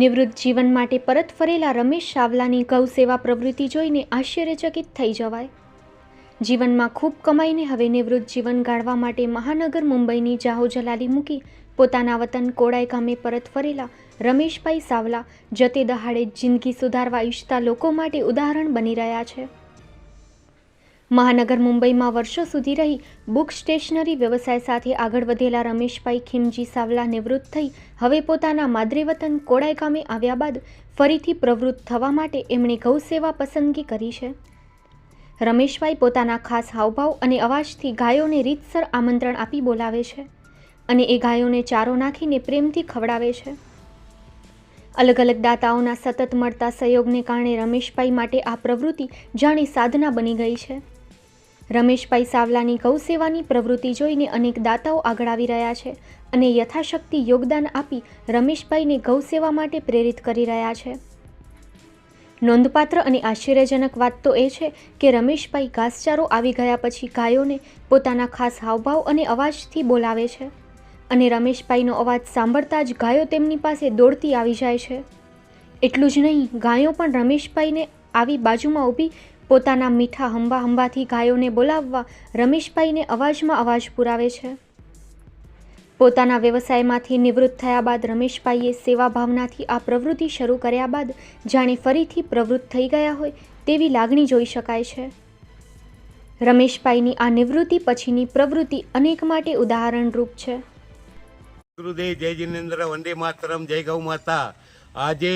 નિવૃત્ત જીવન માટે પરત ફરેલા રમેશ સાવલાની ગૌસેવા પ્રવૃત્તિ જોઈને આશ્ચર્યચકિત થઈ જવાય. જીવનમાં ખૂબ કમાઈને હવે નિવૃત્ત જીવન ગાળવા માટે મહાનગર મુંબઈની જાહોજલાલી મૂકી પોતાના વતન કોડાઈ ગામે પરત ફરેલા રમેશભાઈ સાવલા જતે દહાડે જિંદગી સુધારવા ઈચ્છતા લોકો માટે ઉદાહરણ બની રહ્યા છે. મહાનગર મુંબઈમાં વર્ષો સુધી રહી બુક સ્ટેશનરી વ્યવસાય સાથે આગળ વધેલા રમેશભાઈ ખીમજી સાવલા નિવૃત્ત થઈ હવે પોતાના માદરે વતન કોડાઈ ગામે આવ્યા બાદ ફરીથી પ્રવૃત્ત થવા માટે એમણે ગૌસેવા પસંદગી કરી છે. રમેશભાઈ પોતાના ખાસ હાવભાવ અને અવાજથી ગાયોને રીતસર આમંત્રણ આપી બોલાવે છે અને એ ગાયોને ચારો નાખીને પ્રેમથી ખવડાવે છે. અલગ અલગ દાતાઓના સતત મળતા સહયોગને કારણે રમેશભાઈ માટે આ પ્રવૃત્તિ જાણે સાધના બની ગઈ છે. રમેશભાઈ સાવલાની ગૌસેવાની પ્રવૃત્તિ જોઈને અનેક દાતાઓ આગળ આવી રહ્યા છે અને યથાશક્તિ યોગદાન આપી રમેશભાઈને ગૌસેવા માટે પ્રેરિત કરી રહ્યા છે. નોંધપાત્ર અને આશ્ચર્યજનક વાત તો એ છે કે રમેશભાઈ ઘાસચારો આવી ગયા પછી ગાયોને પોતાના ખાસ હાવભાવ અને અવાજથી બોલાવે છે અને રમેશભાઈનો અવાજ સાંભળતા જ ગાયો તેમની પાસે દોડતી આવી જાય છે. એટલું જ નહીં, ગાયો પણ રમેશભાઈને આવી બાજુમાં ઊભી પોતાના મીઠા હંબાથી ગાયોને બોલાવવા રમેશભાઈને અવાજમાં અવાજ પુરાવે છે. પોતાના વ્યવસાયમાંથી નિવૃત્ત થયા બાદ રમેશભાઈએ સેવા ભાવનાથી આ પ્રવૃત્તિ શરૂ કર્યા બાદ જાણે ફરીથી પ્રવૃત્ત થઈ ગયા હોય તેવી લાગણી જોઈ શકાય છે. રમેશભાઈની આ નિવૃત્તિ પછીની પ્રવૃત્તિ અનેક માટે ઉદાહરણરૂપ છે. ગુરુદેવ, જય જિનેન્દ્ર, વંદે માતરમ, જય ગૌ માતા. આજે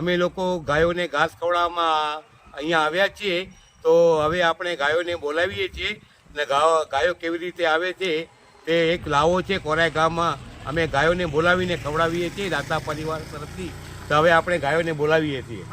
અમે લોકો ગાયોને ઘાસ ખવડાવવામાં અહીંયા આવ્યા છીએ, તો હવે આપણે ગાયોને બોલાવીએ છીએ અને ગાયો કેવી રીતે આવે છે તે એક લાવો છે. કોરાઈ ગામમાં અમે ગાયોને બોલાવીને ખવડાવીએ છીએ દાતા પરિવાર તરફથી. તો હવે આપણે ગાયોને બોલાવીએ છીએ.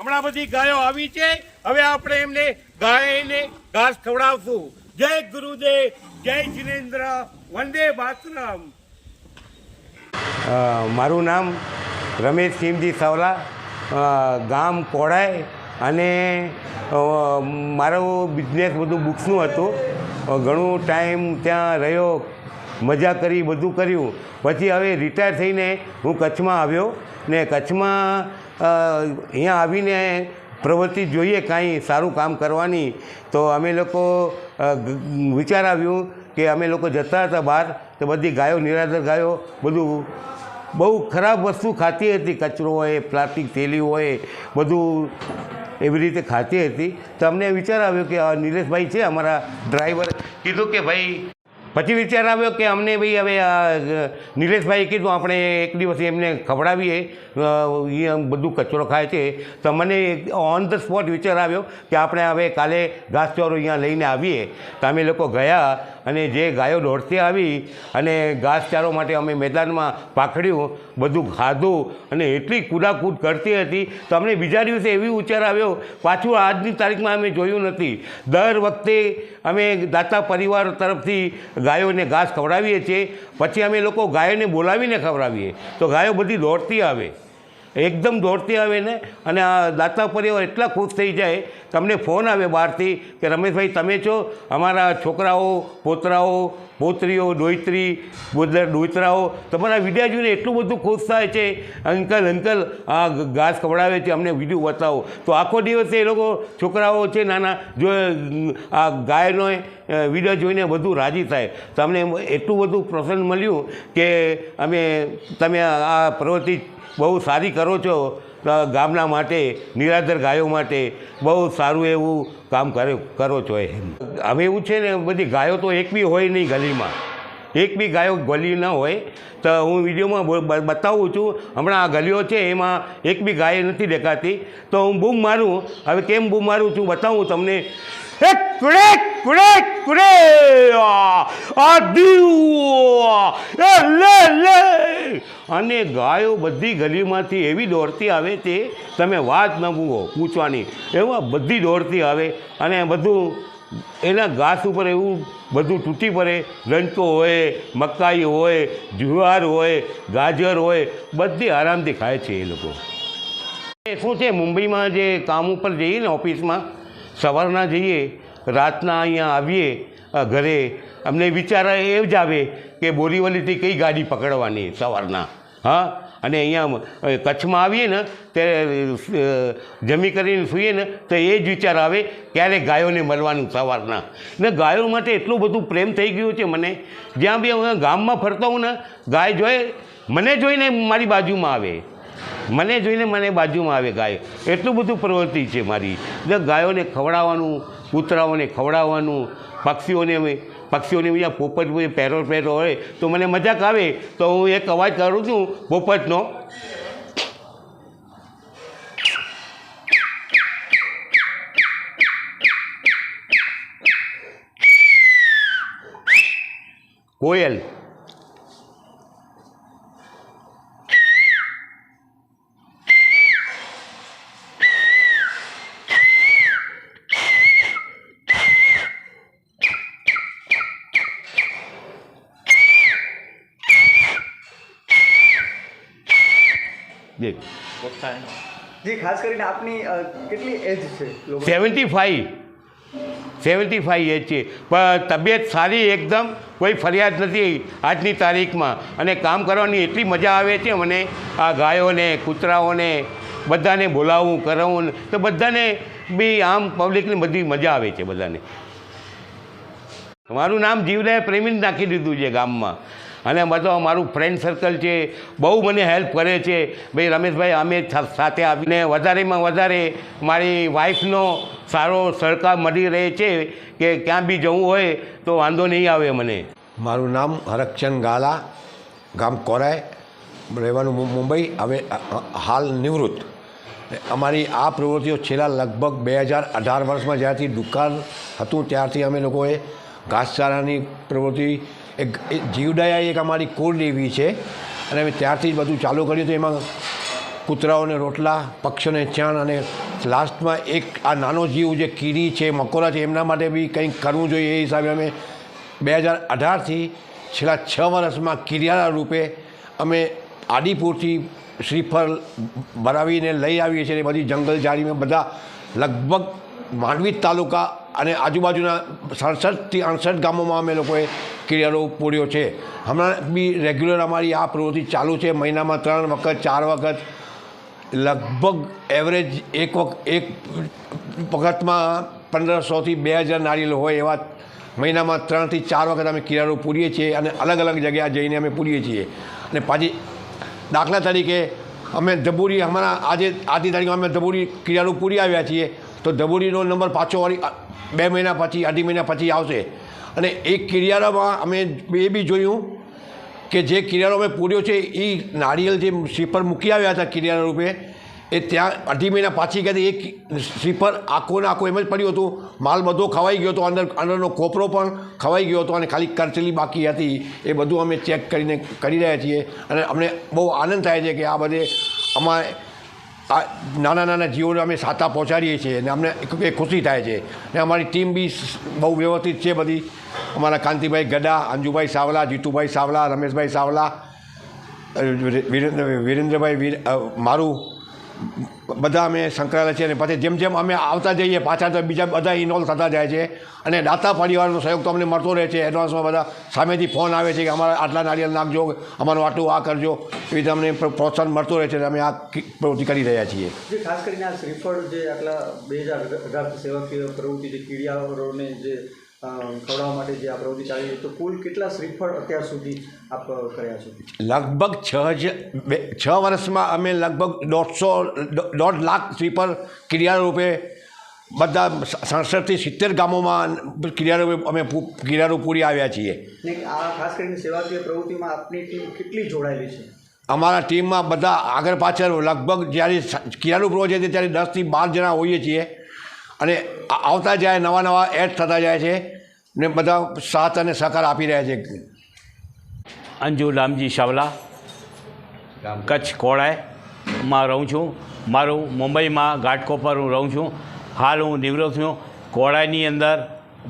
હમણાં બધી ગાયો આવી છે, હવે આપણે એમને ગાયને ઘાસ ખવડાવશું. જય ગુરુદેવ, જય જિનેન્દ્ર, વંદે માતરમ. મારું નામ રમેશ ખીમજી સાવલા, ગામ કોડાઈ, અને મારો બિઝનેસ બધું બુક્સનું હતું. ઘણું ટાઈમ ત્યાં રહ્યો, મજા કરી, બધું કર્યું. પછી હવે રિટાયર થઈને હું કચ્છમાં આવ્યો ને કચ્છમાં અહીંયા આવીને પ્રવૃત્તિ જોઈએ કાંઈ સારું કામ કરવાની. તો અમે લોકો વિચાર આવ્યું કે અમે લોકો જતા હતા બહાર, તો બધી ગાયો, નિરાધાર ગાયો બધું બહુ ખરાબ વસ્તુ ખાતી હતી. કચરો હોય, પ્લાસ્ટિક થેલી હોય, બધું એવી રીતે ખાતી હતી. તો અમને વિચાર આવ્યો કે નિલેશભાઈ છે અમારા ડ્રાઈવર, કીધું કે ભાઈ પછી વિચાર આવ્યો કે અમને ભાઈ હવે નિલેશભાઈએ કીધું આપણે એક દિવસ એમને ખવડાવીએ, એ બધું કચરો ખાય છે. તો મને ઓન ધ સ્પોટ વિચાર આવ્યો કે આપણે હવે કાલે ઘાસચારો અહીંયા લઈને આવીએ. તો અમે લોકો ગયા અને જે ગાયો દોડતી આવી અને ઘાસચારો માટે અમે મેદાનમાં પાખડ્યું, બધું ખાધું અને એટલી કૂદાકૂદ કરતી હતી. તો અમને બીજા દિવસે એવી વિચાર આવ્યો, પાછું આજની તારીખમાં અમે જોયું નથી. દર વખતે અમે દાતા પરિવાર તરફથી ગાયોને ઘાસ ખવડાવીએ છીએ, પછી અમે લોકો ગાયોને બોલાવીને ખવડાવીએ તો ગાયો બધી દોડતી આવે, એકદમ દોડતી આવે ને. અને આ દાતા પરિવાર એટલા ખુશ થઈ જાય, તમને ફોન આવે બહારથી કે રમેશભાઈ તમે છો, અમારા છોકરાઓ, પોતરાઓ, પોતરીઓ, દોયત્રી, દોયત્રાઓ તમારા વિડીયો જોઈને એટલું બધું ખુશ થાય છે, અંકલ આ ઘાસ ખવડાવે છે, અમને વિડીયો બતાવો. તો આખો દિવસ એ લોકો છોકરાઓ છે નાના, જો આ ગાયનો વિડીયો જોઈને બધું રાજી થાય. તો અમને એટલું બધું પ્રસન્ન મળ્યું કે તમે આ પ્રવૃત્તિ બહુ સારી કરો છો, ગામના માટે, નિરાધાર ગાયો માટે બહુ સારું એવું કામ કરો છો. હવે એવું છે ને, બધી ગાયો તો એક બી હોય નહીં ગલીમાં, એક બી ગાયો ગલી ન હોય. તો હું વિડીયોમાં બતાવું છું, હમણાં આ ગલીઓ છે એમાં એક બી ગાય નથી દેખાતી. તો હું બૂમ મારું, હવે કેમ બૂમ મારું છું બતાવું તમને. અને ગાયો બધી ગલીમાંથી એવી દોડતી આવે છે, તમે વાત ન પૂછવાની, એમાં બધી દોડતી આવે. અને બધું એના ઘાસ ઉપર એવું બધું તૂટી પડે, રંકો હોય, મકાઈ હોય, જુવાર હોય, ગાજર હોય, બધી આરામથી ખાય છે એ લોકો. શું છે, મુંબઈમાં જે કામ ઉપર જઈએ ને ઓફિસમાં, સવારના જઈએ, રાતના અહીંયા આવીએ ઘરે, અમને વિચાર એ જ આવે કે બોરીવલીથી કઈ ગાડી પકડવાની સવારના. હા, અને અહીંયા કચ્છમાં આવીએ ને ત્યારે જમી કરીને સૂઈએ ને તો એ જ વિચાર આવે ક્યારે ગાયોને મળવાનું સવારના. ને ગાયો માટે એટલું બધું પ્રેમ થઈ ગયું છે મને. જ્યાં બી હું ગામમાં ફરતો હું ને, ગાય જોઈએ, મને જોઈને મારી બાજુમાં આવે, મને જોઈને મને બાજુમાં આવે ગાય. એટલું બધું પ્રવૃત્તિ છે મારી. એટલે ગાયોને ખવડાવવાનું, કૂતરાઓને ખવડાવવાનું, પક્ષીઓને અહીંયા પોપટ પેરો હોય તો મને મજાક આવે, તો હું એક અવાજ કરું છું પોપટનો. કોયલ. જી, ખાસ કરીને આપની કેટલી એજ છે? 75 એજ છે, પણ તબિયત સારી એકદમ, કોઈ ફરિયાદ નથી આજની તારીખમાં. અને કામ કરવાની એટલી મજા આવે છે મને. આ ગાયોને, કૂતરાઓને બધાને બોલાવવું, કરાવવું, તો બધાને બી આમ પબ્લિકને બધી મજા આવે છે બધાને. મારું નામ જીવદયા પ્રેમી નાખી દીધું છે ગામમાં. અને બધો મારું ફ્રેન્ડ સર્કલ છે, બહુ મને હેલ્પ કરે છે. ભાઈ રમેશભાઈ અમે સાથે આવીને વધારેમાં વધારે મારી વાઈફનો સારો સહકાર મળી રહે છે કે ક્યાં બી જવું હોય તો વાંધો નહીં આવે મને. મારું નામ હરકચંદ ગાલા, ગામ કોરાય, રહેવાનું મુંબઈ, હવે હાલ નિવૃત્ત. અમારી આ પ્રવૃત્તિઓ છેલ્લા લગભગ 2018 વર્ષમાં જ્યારથી દુકાન હતું ત્યારથી અમે લોકોએ ઘાસચારાની પ્રવૃત્તિ, એક જીવદયા એક અમારી કુળદેવી છે અને અમે ત્યારથી જ બધું ચાલુ કર્યું હતું. એમાં કૂતરાઓને રોટલા, પક્ષીઓને ચણ અને લાસ્ટમાં એક આ નાનો જીવ જે કીડી છે, મકોરા છે, એમના માટે બી કંઈક કરવું જોઈએ એ હિસાબે અમે 2018થી છેલ્લા 6 વર્ષમાં કિરિયાળા રૂપે અમે આદિપુરથી શ્રીફળ ભરાવીને લઈ આવીએ છીએ. બધી જંગલ જાળીમાં બધા લગભગ માંડવી તાલુકા અને આજુબાજુના 67થી 68 ગામોમાં અમે લોકોએ કિરિયાળો પૂર્યો છે. હમણાં બી રેગ્યુલર અમારી આ પ્રવૃત્તિ ચાલુ છે. મહિનામાં 3 વખત 4 વખત, લગભગ એવરેજ એક વખતમાં 1500થી 2000 નારિયેળ હોય એવા મહિનામાં 3 થી 4 વખત અમે કિરિયાળો પૂરીએ છીએ અને અલગ અલગ જગ્યાએ જઈને અમે પૂરીએ છીએ. અને પાછી દાખલા તરીકે અમે ધબુરી, અમારા આજની તારીખમાં અમે ધબુરી કિરિયાળો પૂરી આવ્યા છીએ, તો ધબુરીનો નંબર પાછો વળી 2 મહિના પછી, 2.5 મહિના પછી આવશે. અને એ કિરિયારામાં અમે એ બી જોયું કે જે કિરિયારો અમે પૂર્યો છે એ નારિયેલ જે શ્રીફળ મૂકી આવ્યા હતા કિરિયારા રૂપે એ ત્યાં 2.5 મહિના પાછી ગયા એક શ્રીફળ આખો ને આખો એમ જ પડ્યું હતું. માલ બધો ખવાઈ ગયો હતો, અંદરનો કોપરો પણ ખવાઈ ગયો હતો અને ખાલી કરચલી બાકી હતી. એ બધું અમે ચેક કરીને કરી રહ્યા છીએ અને અમને બહુ આનંદ થાય છે કે આ બધે અમારે આ નાના નાના જીવોને અમે સાતા પહોંચાડીએ છીએ અને અમને એ ખુશી થાય છે. ને અમારી ટીમ બી બહુ વ્યવસ્થિત છે બધી. અમારા કાંતિભાઈ ગડા, અંજુભાઈ સાવલા, જીતુભાઈ સાવલા, રમેશભાઈ સાવલા, વિરેન્દ્રભાઈ મારું બધા અમે સંકળાયેલા છીએ. અને પછી જેમ જેમ અમે આવતા જઈએ પાછા તો બીજા બધા ઇન્વોલ્વ થતા જાય છે અને દાતા પરિવારનો સહયોગ તો અમને મળતો રહે છે. એડવાન્સમાં બધા સામેથી ફોન આવે છે કે અમારા આટલા નારિયેળ નાખજો, અમારું આટલું આ કરજો, એવી રીતે અમને પ્રોત્સાહન મળતું રહે છે અને અમે આ પ્રવૃત્તિ કરી રહ્યા છીએ. જે ખાસ કરીને આ શ્રીફળ જે આટલા 2018 સેવાકીય પ્રવૃત્તિ જે કીડિયારોને જે ખવડાવવા માટે જે આ પ્રવૃત્તિ ચાલી રહી, તો કુલ કેટલા શ્રીફળ અત્યાર સુધી આપ કર્યા છો? લગભગ 6 વર્ષમાં અમે લગભગ 1.5 લાખ શ્રીફળ કિરિયારો રૂપે બધા 67 થી 70 ગામોમાં કિરિયારો અમે કિરિયારો પૂરી આવ્યા છીએ. ને આ ખાસ કરીને સેવાકીય પ્રવૃત્તિમાં આપની ટીમ કેટલી જોડાયેલી છે? અમારા ટીમમાં બધા આગળ પાછળ લગભગ જ્યારે કિરિયારો પ્રોજેક્ટ છે ત્યારે 10 થી 12 જણા હોઈએ છીએ અને આવતા જાય નવા નવા એડ થતા જાય છે ને બધા સાથ અને સહકાર આપી રહ્યા છે. અંજુ રામજી સાવલા, કચ્છ કોડાઈમાં રહું છું. મારું મુંબઈમાં ઘાટકોપર હું રહું છું. હાલ હું નિવૃત્ત છું. કોડાઈની અંદર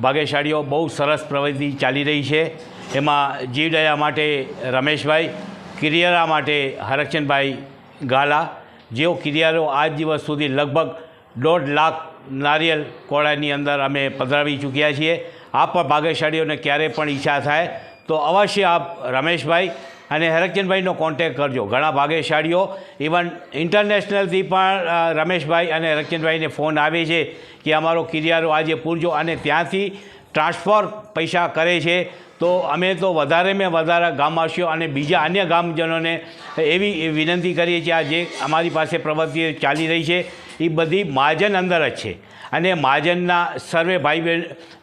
ભાગ્યશાળીઓ બહુ સરસ પ્રવૃત્તિ ચાલી રહી છે. એમાં જીવદયા માટે રમેશભાઈ, કિરિયારા માટે હરકચંદભાઈ ગાલા, જેઓ કિરિયારો આજ દિવસ સુધી લગભગ 1.5 લાખ નારિયેલ કોડાઈની અંદર અમે પધરાવી ચૂક્યા છીએ. આપ પણ ભાગ્યશાળીઓને ક્યારેય પણ ઈચ્છા થાય તો અવશ્ય આપ રમેશભાઈ અને હરકચંદભાઈનો કોન્ટેક્ટ કરજો. ઘણા ભાગ્યશાળીઓ ઇવન ઇન્ટરનેશનલથી પણ રમેશભાઈ અને હરકચંદભાઈને ફોન આવે છે કે અમારો કિરિયારો આજે પૂરજો અને ત્યાંથી ટ્રાન્સફર પૈસા કરે છે. તો અમે તો વધારેમાં વધારે ગામવાસીઓ અને બીજા અન્ય ગામજનોને એવી વિનંતી કરીએ છીએ આ જે અમારી પાસે પ્રવૃત્તિ ચાલી રહી છે એ બધી મહાજન અંદર જ છે અને મહાજનના સર્વે ભાઈ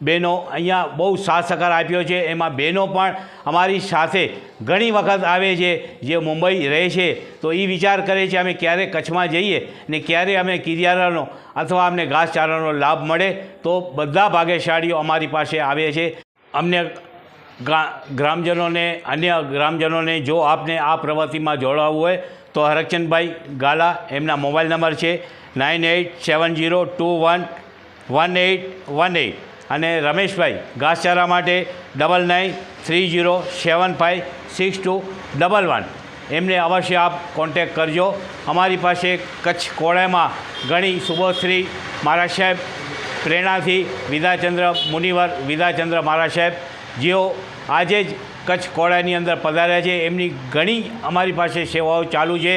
બહેનો અહીંયા બહુ સાથ સહકાર આપ્યો છે. એમાં બહેનો પણ અમારી સાથે ઘણી વખત આવે છે જે મુંબઈ રહે છે તો એ વિચાર કરે છે અમે ક્યારે કચ્છમાં જઈએ ને ક્યારે અમે કિરિયારાનો અથવા અમને ઘાસચારાનો લાભ મળે તો બધા ભાગ્યશાળીઓ અમારી પાસે આવે છે. અમને ગ્રામજનોને અન્ય ગ્રામજનોને જો આપને આ પ્રવૃત્તિમાં જોડાવવું હોય તો હરકચંદભાઈ ગાલા એમના મોબાઈલ નંબર છે 9870211818 અને રમેશભાઈ ઘાસચારા માટે 9930756211 એમને અવશ્ય આપ કોન્ટેક્ટ કરજો. અમારી પાસે કચ્છ કોડાઈમાં ઘણી સુબોધશ્રી મહારાજ સાહેબ પ્રેરણાથી વિદ્યાચંદ્ર મુનિવર વિદ્યાચંદ્ર મહારાજ સાહેબ જેઓ આજે જ કચ્છ કોડાઈની અંદર પધાર્યા છે. એમની ઘણી અમારી પાસે સેવાઓ ચાલુ છે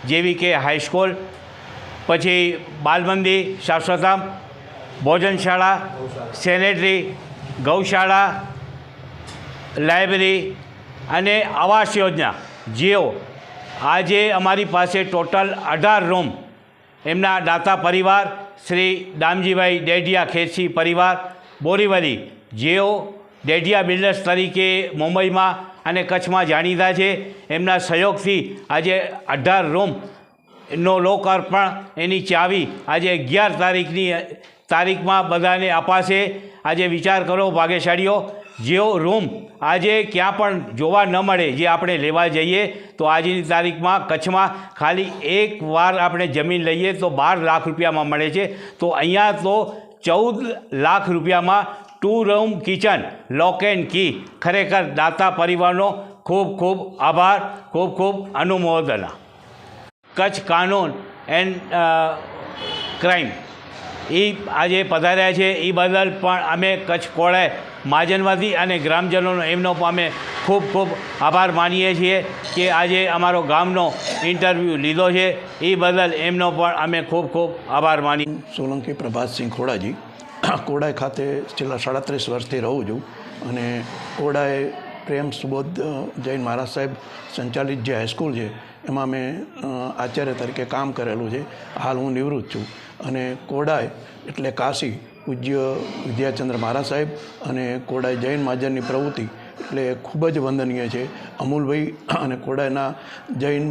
જેવી કે હાઈસ્કૂલ, પછી બાલમંદિર, શાશ્વતામ, ભોજનશાળા, સેનેટરી, ગૌશાળા, લાઇબ્રેરી અને આવાસ યોજના. જેઓ આજે અમારી પાસે ટોટલ 18 રૂમ એમના દાતા પરિવાર શ્રી દામજીભાઈ ડેઢિયા ખેરસી પરિવાર બોરીવલી, જેઓ ડેઢિયા બિલ્ડર્સ તરીકે મુંબઈમાં અને કચ્છમાં જાણીતા છે, એમના સહયોગથી આજે 18 રૂમનો લોકાર્પણ એની ચાવી આજે 11 તારીખમાં બધાને અપાશે. આજે વિચાર કરો ભાગ્યશાળીઓ, જેઓ રૂમ આજે ક્યાં પણ જોવા ન મળે જે આપણે લેવા જઈએ તો આજની તારીખમાં કચ્છમાં ખાલી એક વાર આપણે જમીન લઈએ તો 12 લાખ રૂપિયામાં મળે છે. તો અહીંયા તો 14 લાખ રૂપિયામાં 2 room kitchen lock and key. ખરેખર દાતા પરિવારનો ખૂબ ખૂબ આભાર, ખૂબ ખૂબ અનુમોદના. કચ્છ કાનૂન એન્ડ ક્રાઇમ એ આજે પધાર્યા છે એ બદલ પણ અમે કચ્છ કોડાઈ મહાજનવાદી અને ગ્રામજનોનો એમનો પણ અમે ખૂબ ખૂબ આભાર માનીએ છીએ કે આજે અમારો ગામનો ઇન્ટરવ્યૂ લીધો છે. એ બદલ એમનો પણ અમે ખૂબ ખૂબ આભાર માની. સોલંકી પ્રભાતસિંહ ખોડાજી, કોડાઈ ખાતે છેલ્લા 37 વર્ષથી રહું છું અને કોડાઈ પ્રેમ સુબોધ જૈન મહારાજ સાહેબ સંચાલિત જે હાઈસ્કૂલ છે એમાં મેં આચાર્ય તરીકે કામ કરેલું છે. હાલ હું નિવૃત્ત છું અને કોડાઈ એટલે કાશી, પૂજ્ય વિદ્યાચંદ્ર મહારાજ સાહેબ અને કોડાઈ જૈન મહાજનની પ્રવૃત્તિ એટલે ખૂબ જ વંદનીય છે. અમૂલભાઈ અને કોડાઈના જૈન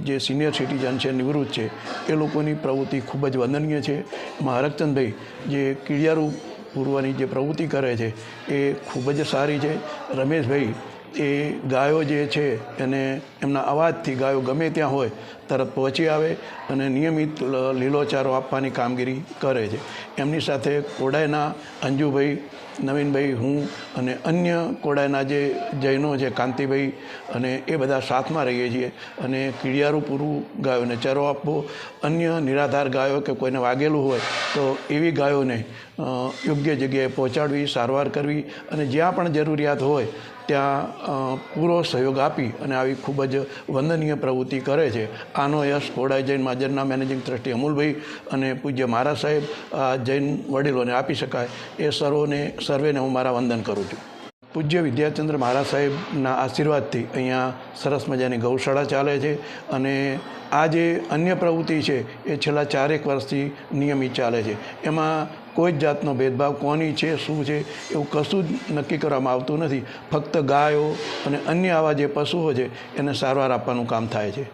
જે સિનિયર સિટીઝન છે, નિવૃત્ત છે, એ લોકોની પ્રવૃત્તિ ખૂબ જ વંદનીય છે. એમાં હરકચંદભાઈ જે કીડિયારું પૂરવાની જે પ્રવૃત્તિ કરે છે એ ખૂબ જ સારી છે. રમેશભાઈ એ ગાયો જે છે એને એમના અવાજથી ગાયો ગમે ત્યાં હોય તરત પહોંચી આવે અને નિયમિત લીલોચારો આપવાની કામગીરી કરે છે. એમની સાથે કોડાઈના અંજુભાઈ, નવીનભાઈ, હું અને અન્ય કોડાઈના જે જૈનો છે, કાંતિભાઈ અને એ બધા સાથમાં રહીએ છીએ અને કીડિયારું પૂરું ગાયોને ચરો આપવો, અન્ય નિરાધાર ગાયો કે કોઈને વાગેલું હોય તો એવી ગાયોને યોગ્ય જગ્યાએ પહોંચાડવી, સારવાર કરવી અને જ્યાં પણ જરૂરિયાત હોય ત્યાં પૂરો સહયોગ આપી અને આવી ખૂબ જ વંદનીય પ્રવૃત્તિ કરે છે. આનો યશ કોડાઈ જૈન મહાજનના મેનેજિંગ ટ્રસ્ટી અમૂલભાઈ અને પૂજ્ય મહારાજ સાહેબ જૈન વડીલોને આપી શકાય એ સર્વેને હું મારા વંદન કરું છું. પૂજ્ય વિદ્યાચંદ્ર મહારાજ સાહેબના આશીર્વાદથી અહીંયા સરસ મજાની ગૌશાળા ચાલે છે અને આ જે અન્ય પ્રવૃત્તિ છે એ છેલ્લા 4 વર્ષથી નિયમિત ચાલે છે. એમાં કોઈ જ જાતનો ભેદભાવ કોની છે, શું છે, એવું કશું જ નક્કી કરવામાં આવતું નથી. ફક્ત ગાયો અને અન્ય આવા જે પશુઓ છે એને સારવાર આપવાનું કામ થાય છે.